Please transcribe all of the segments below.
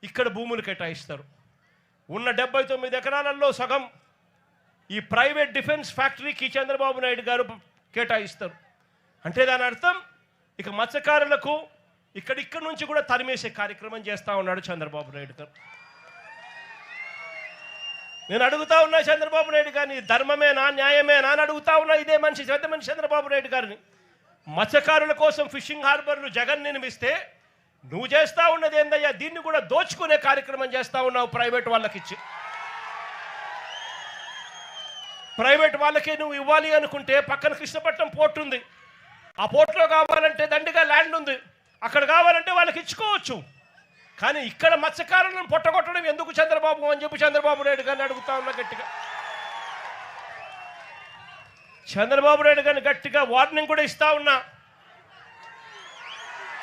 ఇక్కడ భూములు కేటాయిస్తారు. ఉన్న 79 ఎకరాలలో సగం ఈ ప్రైవేట్ డిఫెన్స్ ఫ్యాక్టరీకి చంద్రబాబు నాయుడు గారు కేటాయిస్తారు. అంటే దాని అర్థం ఇక మత్స్యకారులకు ఇక్కడి నుంచి కూడా తరిమేసే కార్యక్రమం చేస్తూ ఉన్నాడు చంద్రబాబు నాయుడు గారు. నేను అడుగుతా ఉన్నా చంద్రబాబు నాయుడు గారిని, ధర్మమేనా న్యాయమేనా అని అడుగుతా ఉన్నా. ఇదే మనిషి పెద్ద మనిషి చంద్రబాబు నాయుడు గారిని. మత్స్యకారుల కోసం ఫిషింగ్ హార్బర్లు జగన్ నిర్మిస్తే నువ్వు చేస్తూ ఉన్నది ఏందయ్యా? దీన్ని కూడా దోచుకునే కార్యక్రమం చేస్తూ ఉన్నావు ప్రైవేట్ వాళ్ళకి ఇచ్చి. ప్రైవేట్ వాళ్ళకే నువ్వు ఇవ్వాలి అనుకుంటే పక్కన కృష్ణపట్నం పోర్ట్ ఉంది, ఆ పోర్ట్లో కావాలంటే దండిగా ల్యాండ్ ఉంది, అక్కడ కావాలంటే వాళ్ళకి ఇచ్చుకోవచ్చు. కానీ ఇక్కడ మత్స్యకారులను పొట్టగొట్టడం ఎందుకు చంద్రబాబు అని చెప్పి చంద్రబాబు నాయుడు గారిని అడుగుతా ఉన్నా గట్టిగా. చంద్రబాబు నాయుడు గారిని గట్టిగా వార్నింగ్ కూడా ఇస్తా ఉన్నా.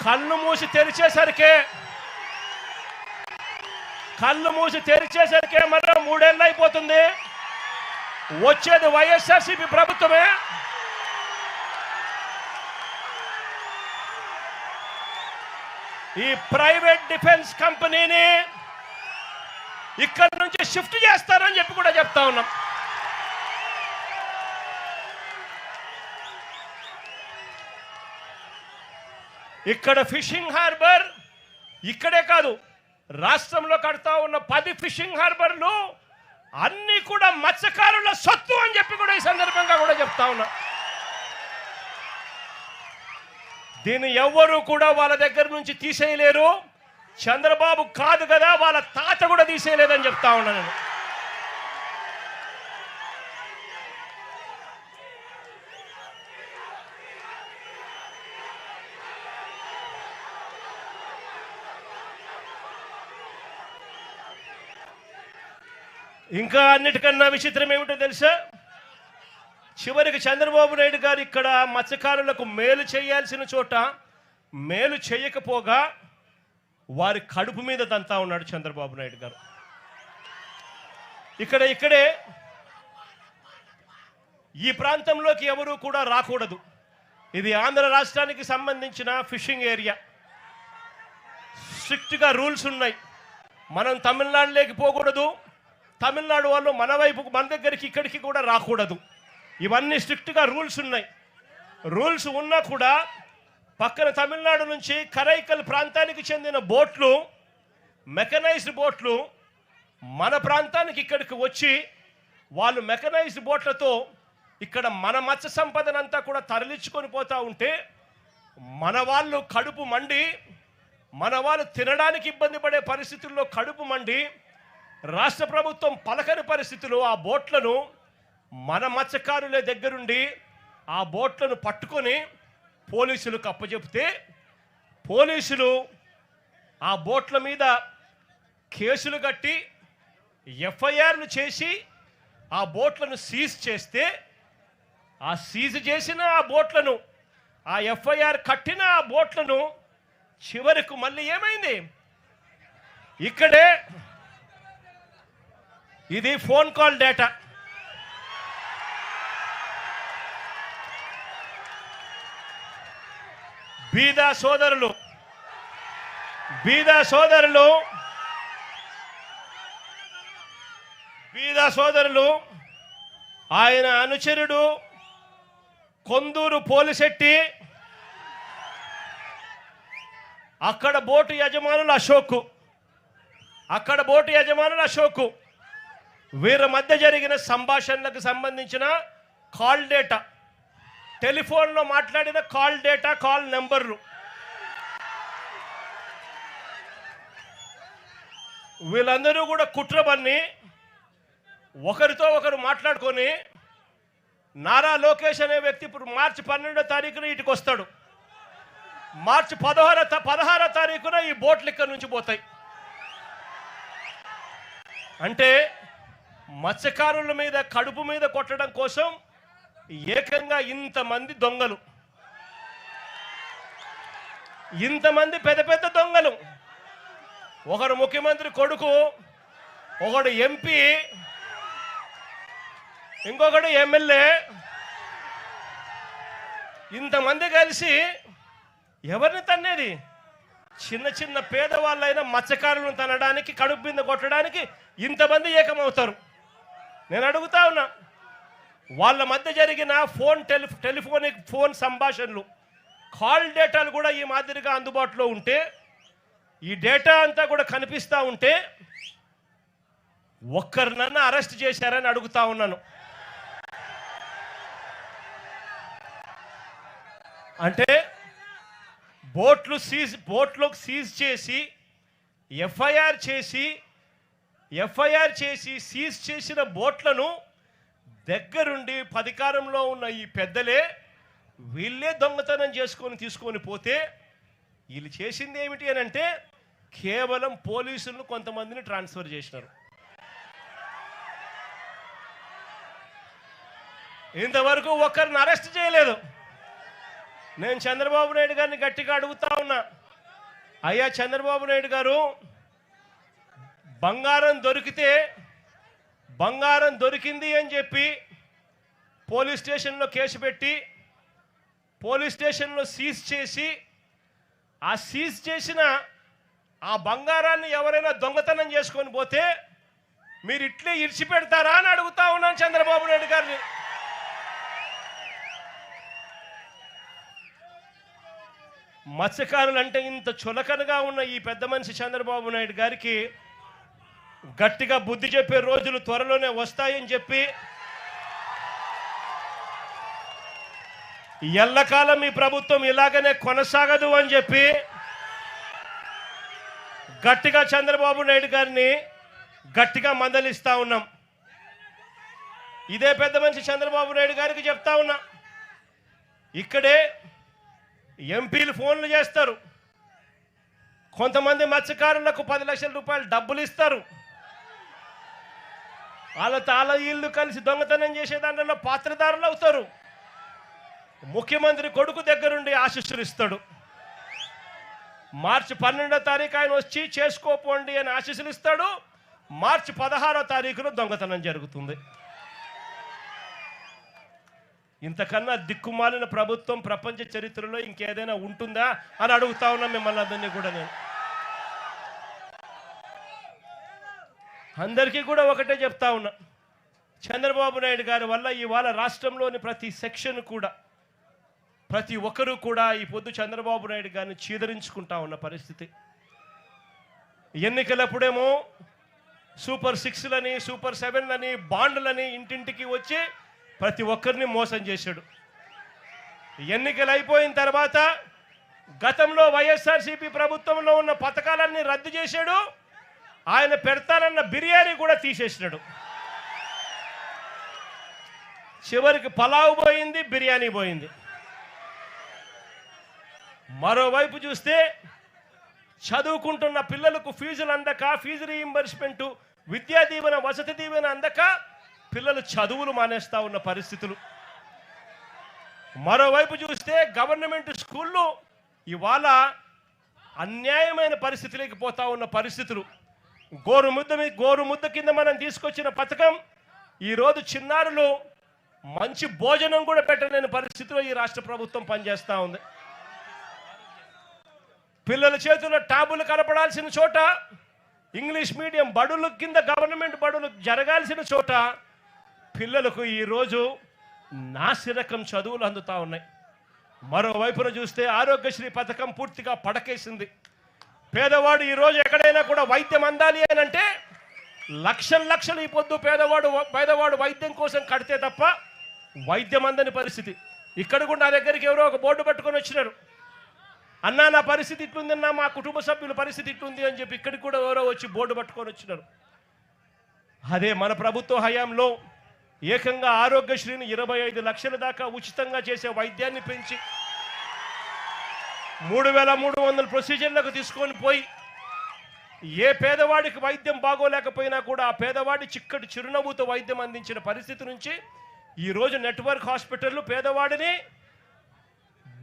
కళ్ళు మూసి తెరిచేసరికే మరో 3 ఏళ్ళు అయిపోతుంది. వచ్చేది వైఎస్ఆర్సీపీ ప్రభుత్వమే. ఈ ప్రైవేట్ డిఫెన్స్ కంపెనీని ఇక్కడి నుంచి షిఫ్ట్ చేస్తారని చెప్పి కూడా చెప్తా ఉన్నాం. ఇక్కడ ఫిషింగ్ హార్బర్ ఇక్కడే కాదు, రాష్ట్రంలో కడతా ఉన్న 10 ఫిషింగ్ హార్బర్లు అన్నీ కూడా మత్స్యకారుల సొత్తు అని చెప్పి కూడా ఈ సందర్భంగా కూడా చెప్తా ఉన్నా. దీన్ని ఎవ్వరూ కూడా వాళ్ళ దగ్గర నుంచి తీసేయలేరు. చంద్రబాబు కాదు కదా, వాళ్ళ తాత కూడా తీసేయలేదని చెప్తా ఉన్నా నేను. ఇంకా అన్నిటికన్నా విచిత్రం ఏమిటో తెలుసా? చివరికి చంద్రబాబు నాయుడు గారు ఇక్కడ మత్స్యకారులకు మేలు చేయాల్సిన చోట మేలు చేయకపోగా వారి కడుపు మీద దంతా ఉన్నాడు చంద్రబాబు నాయుడు గారు. ఇక్కడే ఈ ప్రాంతంలోకి ఎవరూ కూడా రాకూడదు. ఇది ఆంధ్ర రాష్ట్రానికి సంబంధించిన ఫిషింగ్ ఏరియా. స్ట్రిక్ట్గా రూల్స్ ఉన్నాయి. మనం తమిళనాడులోకి పోకూడదు, తమిళనాడు వాళ్ళు మన వైపుకు మన దగ్గరికి ఇక్కడికి కూడా రాకూడదు. ఇవన్నీ స్ట్రిక్ట్గా రూల్స్ ఉన్నాయి. రూల్స్ ఉన్నా కూడా పక్కన తమిళనాడు నుంచి కరైకల్ ప్రాంతానికి చెందిన బోట్లు, మెకనైజ్డ్ బోట్లు మన ప్రాంతానికి ఇక్కడికి వచ్చి వాళ్ళు మెకనైజ్డ్ బోట్లతో ఇక్కడ మన మత్స్య సంపదనంతా కూడా తరలించుకొని పోతూ ఉంటే మన వాళ్ళు కడుపు మండి, మన వాళ్ళు తినడానికి ఇబ్బంది పడే పరిస్థితుల్లో కడుపు మండి రాష్ట్ర ప్రభుత్వం పలకని పరిస్థితుల్లో ఆ బోట్లను మన మత్స్యకారులే దగ్గరుండి ఆ బోట్లను పట్టుకొని పోలీసులకు అప్పచెప్తే పోలీసులు ఆ బోట్ల మీద కేసులు కట్టి ఎఫ్ఐఆర్లు చేసి ఆ బోట్లను సీజ్ చేస్తే ఆ సీజ్ చేసిన ఆ బోట్లను, ఆ ఎఫ్ఐఆర్ కట్టిన ఆ బోట్లను చివరకు మళ్ళీ ఏమైంది? ఇక్కడే ఇది ఫోన్ కాల్ డేటా. బీదా సోదరులు ఆయన అనుచరుడు కొందూరు పోలిశెట్టి, అక్కడ బోటు యజమానులు అశోక్, వీరి మధ్య జరిగిన సంభాషణలకు సంబంధించిన కాల్ డేటా, టెలిఫోన్లో మాట్లాడిన కాల్ డేటా, కాల్ నెంబర్లు, వీళ్ళందరూ కూడా కుట్రబన్ని ఒకరితో ఒకరు మాట్లాడుకొని నారా లోకేష్ అనే వ్యక్తి ఇప్పుడు మార్చి 12వ తారీఖున ఇటుకు వస్తాడు. మార్చి 16వ తారీఖున ఈ బోట్లు ఇక్కడి నుంచి పోతాయి. అంటే మత్స్యకారుల మీద కడుపు మీద కొట్టడం కోసం ఏకంగా ఇంతమంది దొంగలు, ఇంతమంది పెద్ద పెద్ద దొంగలు, ఒకరు ముఖ్యమంత్రి కొడుకు, ఒకడు ఎంపీ, ఇంకొకడు ఎమ్మెల్యే, ఇంతమంది కలిసి ఎవరిని తన్నేది? చిన్న చిన్న పేదవాళ్ళైనా మత్స్యకారులను తనడానికి కడుపు బింద కొట్టడానికి ఇంతమంది ఏకమవుతారు. నేను అడుగుతా ఉన్నా, వాళ్ళ మధ్య జరిగిన టెలిఫోనిక్ ఫోన్ సంభాషణలు, కాల్ డేటాలు కూడా ఈ మాదిరిగా అందుబాటులో ఉంటే, ఈ డేటా అంతా కూడా కనిపిస్తూ ఉంటే ఒక్కరినన్నా అరెస్ట్ చేశారని అడుగుతా ఉన్నాను. అంటే బోట్లోకి సీజ్ చేసి ఎఫ్ఐఆర్ చేసి సీజ్ చేసిన బోట్లను దగ్గరుండి అధికారంలో ఉన్న ఈ పెద్దలే వీళ్ళే దొంగతనం తీసుకొని పోతే వీళ్ళు చేసింది ఏమిటి అని అంటే కేవలం పోలీసులను కొంతమందిని ట్రాన్స్ఫర్ చేసినారు. ఇంతవరకు ఒక్కరిని అరెస్ట్ చేయలేదు. నేను చంద్రబాబు నాయుడు గారిని గట్టిగా అడుగుతా ఉన్నా, అయ్యా చంద్రబాబు నాయుడు గారు, బంగారం దొరికింది అని చెప్పి పోలీస్ స్టేషన్లో కేసు పెట్టి పోలీస్ స్టేషన్లో సీజ్ చేసి ఆ సీజ్ చేసిన ఆ బంగారాన్ని ఎవరైనా దొంగతనం చేసుకొని పోతే మీరు ఇట్లే ఇడిచిపెడతారా అని అడుగుతా ఉన్నాను చంద్రబాబు నాయుడు గారిని. మత్స్యకారులు అంటే ఇంత చులకనగా ఉన్న ఈ పెద్ద మనిషి చంద్రబాబు నాయుడు గారికి గట్టిగా బుద్ధి చెప్పే రోజులు త్వరలోనే వస్తాయని చెప్పి, ఎల్లకాలం ఈ ప్రభుత్వం ఇలాగనే కొనసాగదు అని చెప్పి గట్టిగా చంద్రబాబు నాయుడు గారిని గట్టిగా మందలిస్తా ఉన్నాం. ఇదే పెద్ద మనిషి చంద్రబాబు నాయుడు గారికి చెప్తా ఉన్నా, ఇక్కడే ఎంపీలు ఫోన్లు చేస్తారు, కొంతమంది మత్స్యకారులకు 10 లక్షల రూపాయలు డబ్బులు ఇస్తారు, వాళ్ళ ఇల్లు కలిసి దొంగతనం చేసే దాంట్లో పాత్రదారులు అవుతారు. ముఖ్యమంత్రి కొడుకు దగ్గరుండి ఆశీస్సులు ఇస్తాడు. మార్చి 12వ తారీఖు ఆయన వచ్చి చేసుకోపోండి అని ఆశీస్సులు ఇస్తాడు. మార్చి 16వ తారీఖున దొంగతనం జరుగుతుంది. ఇంతకన్నా దిక్కుమాలిన ప్రభుత్వం ప్రపంచ చరిత్రలో ఇంకేదైనా ఉంటుందా అని అడుగుతా ఉన్నా మిమ్మల్ని అందరినీ కూడా. నేను అందరికీ కూడా ఒకటే చెప్తా ఉన్నా, చంద్రబాబు నాయుడు గారి వల్ల ఇవాళ రాష్ట్రంలోని ప్రతి సెక్షన్ కూడా, ప్రతి ఒక్కరూ కూడా ఈ పొద్దు చంద్రబాబు నాయుడు గారిని చీదరించుకుంటా ఉన్న పరిస్థితి. ఎన్నికలప్పుడేమో సూపర్ 6లని సూపర్ 7లని బాండ్లని ఇంటింటికి వచ్చి ప్రతి ఒక్కరిని మోసం చేశాడు. ఎన్నికలు అయిపోయిన తర్వాత గతంలో వైఎస్ఆర్సీపీ ప్రభుత్వంలో ఉన్న పథకాలన్నీ రద్దు చేశాడు. ఆయన పెడతానన్న బిర్యానీ కూడా తీసేసినాడు. చివరికి పలావ్ పోయింది, బిర్యానీ పోయింది. మరోవైపు చూస్తే చదువుకుంటున్న పిల్లలకు ఫీజులు అందక, ఫీజు రీయింబర్స్మెంటు, విద్యా దీవెన, వసతి దీవెన అందక పిల్లలు చదువులు మానేస్తా ఉన్న పరిస్థితులు. మరోవైపు చూస్తే గవర్నమెంట్ స్కూళ్ళు ఇవాళ అన్యాయమైన పరిస్థితిలోకి పోతా ఉన్న పరిస్థితులు. గోరుముద్ద కింద మనం తీసుకొచ్చిన పథకం ఈరోజు చిన్నారులు మంచి భోజనం కూడా పెట్టలేని పరిస్థితిలో ఈ రాష్ట్ర ప్రభుత్వం పనిచేస్తూ ఉంది. పిల్లల చేతుల్లో ట్యాబులు కనపడాల్సిన చోట ఇంగ్లీష్ మీడియం బడుల కింద గవర్నమెంట్ బడులు జరగాల్సిన చోట పిల్లలకు ఈరోజు నాసిరకం చదువులు అందుతూ ఉన్నాయి. మరోవైపున చూస్తే ఆరోగ్యశ్రీ పథకం పూర్తిగా పడకేసింది. పేదవాడు ఈరోజు ఎక్కడైనా కూడా వైద్యం అందాలి అని అంటే లక్షలు ఈ పొద్దు పేదవాడు వైద్యం కోసం కడితే తప్ప వైద్యం అందని పరిస్థితి. ఇక్కడ కూడా నా దగ్గరికి ఎవరో ఒక బోర్డు పట్టుకొని వచ్చినారు, అన్నా నా పరిస్థితి ఇట్లుందన్నా, మా కుటుంబ సభ్యుల పరిస్థితి ఇట్లుంది అని చెప్పి ఇక్కడికి కూడా ఎవరో వచ్చి బోర్డు పట్టుకొని వచ్చినారు. అదే మన ప్రభుత్వ హయాంలో ఏకంగా ఆరోగ్యశ్రీని 25 లక్షల దాకా ఉచితంగా చేసే వైద్యాన్ని పెంచి 3300 ప్రొసీజర్లకు తీసుకొని పోయి ఏ పేదవాడికి వైద్యం బాగోలేకపోయినా కూడా ఆ పేదవాడి చిక్కటి చిరునవ్వుతో వైద్యం అందించిన పరిస్థితి నుంచి ఈరోజు నెట్వర్క్ హాస్పిటళ్ళు పేదవాడిని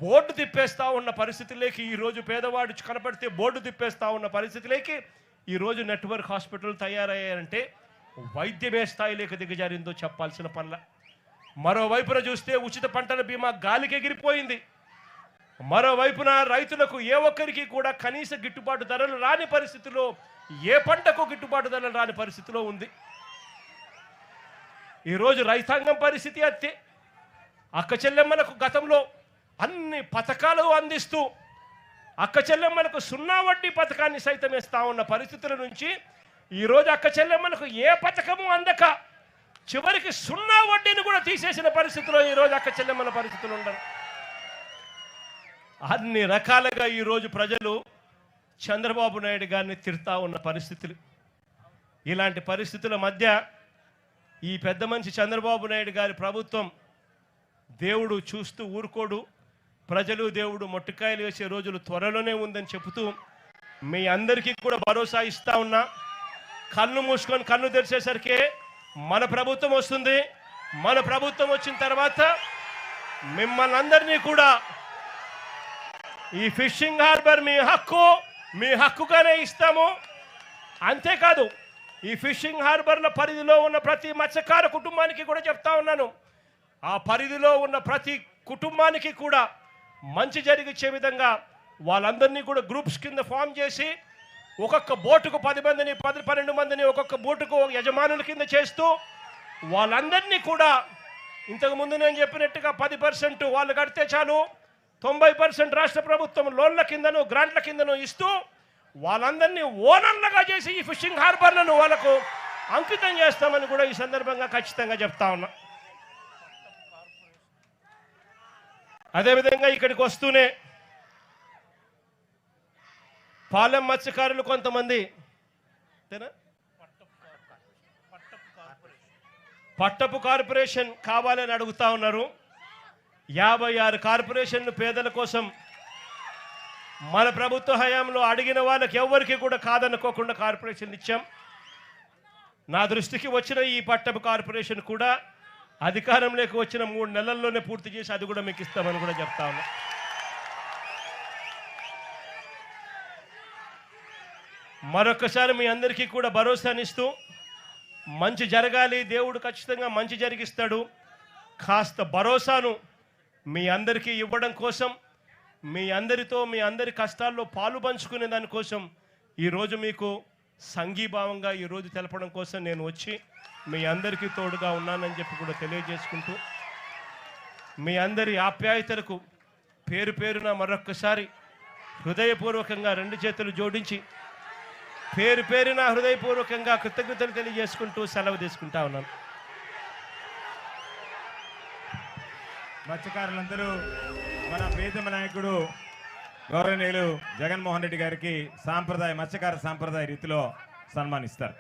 బోర్డు తిప్పేస్తూ ఉన్న పరిస్థితిలోకి, ఈరోజు పేదవాడు కనపడితే బోర్డు తిప్పేస్తూ ఉన్న పరిస్థితిలోకి ఈరోజు నెట్వర్క్ హాస్పిటల్ తయారయ్యారంటే వైద్యమే స్థాయిలోకి దిగజారిందో చెప్పాల్సిన పనుల. మరోవైపున చూస్తే ఉచిత పంటల బీమా గాలికి ఎగిరిపోయింది. మరోవైపున రైతులకు ఏ ఒక్కరికి కూడా కనీస గిట్టుబాటు ధరలు రాని పరిస్థితిలో, ఏ పంటకు గిట్టుబాటు ధరలు రాని పరిస్థితిలో ఉంది. ఈరోజు రైతాంగం పరిస్థితి అంతే. అక్క చెల్లెమ్మలకు గతంలో అన్ని పథకాలు అందిస్తూ అక్క చెల్లెమ్మలకు 0 వడ్డీ పథకాన్ని సైతం ఇస్తా ఉన్న పరిస్థితుల నుంచి ఈరోజు అక్క చెల్లెమ్మలకు ఏ పథకము అందక చివరికి 0 వడ్డీని కూడా తీసేసిన పరిస్థితిలో ఈరోజు అక్క చెల్లెమ్మల పరిస్థితులు ఉండరు. అన్ని రకాలుగా ఈరోజు ప్రజలు చంద్రబాబు నాయుడు గారిని తిడతా ఉన్న పరిస్థితులు. ఇలాంటి పరిస్థితుల మధ్య ఈ పెద్ద మనిషి చంద్రబాబు నాయుడు గారి ప్రభుత్వం దేవుడు చూస్తూ ఊరుకోడు, ప్రజలు దేవుడు మొట్టికాయలు వేసే రోజులు త్వరలోనే ఉందని చెబుతూ మీ అందరికీ కూడా భరోసా ఇస్తా ఉన్నా. కన్ను మూసుకొని కన్ను తెరిచేసరికి మన ప్రభుత్వం వస్తుంది. మన ప్రభుత్వం వచ్చిన తర్వాత మిమ్మల్ని అందరినీ కూడా ఈ ఫిషింగ్ హార్బర్ మీ హక్కుగానే ఇస్తాము. అంతేకాదు ఈ ఫిషింగ్ హార్బర్ల పరిధిలో ఉన్న ప్రతి మత్స్యకార కుటుంబానికి కూడా చెప్తా ఉన్నాను, ఆ పరిధిలో ఉన్న ప్రతి కుటుంబానికి కూడా మంచి జరిగించే విధంగా వాళ్ళందరినీ కూడా గ్రూప్స్ కింద ఫామ్ చేసి ఒక్కొక్క బోటుకు 10 మందిని 12 మందిని ఒక్కొక్క బోటుకు యజమానుల కింద చేస్తూ వాళ్ళందరినీ కూడా ఇంతకుముందు నేను చెప్పినట్టుగా 10% వాళ్ళు కడితే చాలు, 90% రాష్ట్ర ప్రభుత్వం లోన్ల కిందను గ్రాంట్ల కిందను ఇస్తూ వాళ్ళందరినీ ఓనర్లుగా చేసి ఈ ఫిషింగ్ హార్బర్లను వాళ్ళకు అంకితం చేస్తామని కూడా ఈ సందర్భంగా ఖచ్చితంగా చెప్తా ఉన్నా. అదేవిధంగా ఇక్కడికి వస్తూనే పాలెం మత్స్యకారులు కొంతమంది పట్టపు కార్పొరేషన్ కావాలని అడుగుతా ఉన్నారు. 56 కార్పొరేషన్లు పేదల కోసం మన ప్రభుత్వ హయాంలో అడిగిన వాళ్ళకి ఎవరికి కూడా కాదనుకోకుండా కార్పొరేషన్ ఇచ్చాం. నా దృష్టికి వచ్చిన ఈ పట్టపు కార్పొరేషన్ కూడా అధికారంలోకి వచ్చిన 3 నెలల్లోనే పూర్తి చేసి అది కూడా మీకు ఇస్తామని కూడా చెప్తా ఉన్నా. మరొకసారి మీ అందరికీ కూడా భరోసానిస్తూ మంచి జరగాలి, దేవుడు ఖచ్చితంగా మంచి జరిగిస్తాడు, కాస్త భరోసాను మీ అందరికీ ఇవ్వడం కోసం, మీ అందరితో మీ అందరి కష్టాల్లో పాలు పంచుకునే దానికోసం ఈరోజు మీకు సంఘీభావంగా ఈరోజు తెలపడం కోసం నేను వచ్చి మీ అందరికీ తోడుగా ఉన్నానని చెప్పి కూడా తెలియజేసుకుంటూ మీ అందరి ఆప్యాయతలకు పేరు పేరున మరొక్కసారి హృదయపూర్వకంగా 2 చేతులు జోడించి పేరు పేరున హృదయపూర్వకంగా కృతజ్ఞతలు తెలియజేసుకుంటూ సెలవు తీసుకుంటా ఉన్నాను. మత్స్యకారులందరూ మన ప్రియతమ నాయకుడు గౌరవనీయులు జగన్మోహన్ రెడ్డి గారికి మత్స్యకార సాంప్రదాయ రీతిలో సన్మానిస్తారు.